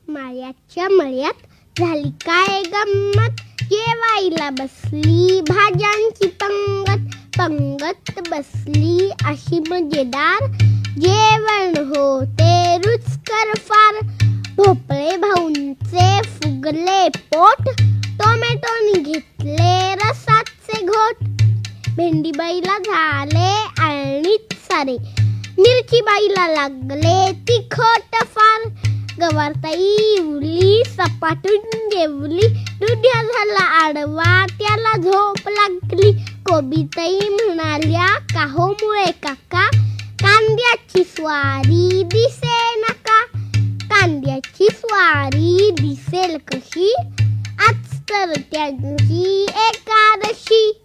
मायाच्या मळ्यात झाली काय गंमत, जेवायला बसली भाज्यांची पंगत. पंगत बसली अशी मजेदार, जेवण होते रुचकर फार. भोपळे भाऊंचे फुगले पोट, टोमॅटोनी घेतले रसाचे घोट. भेंडीबाईला झाले आळणीत सारे, मिरचीबाईला लागले तिखट फार. गवारताई इवली सपाटून जेवली, दुध्या झाला आडवा त्याला झोप लागली. कोबीताई म्हणाल्या काहो मुळे काका, कांद्याची स्वारी दिसे नका. कांद्याची स्वारी दिसेल कशी, आज तर त्यांची एकादशी.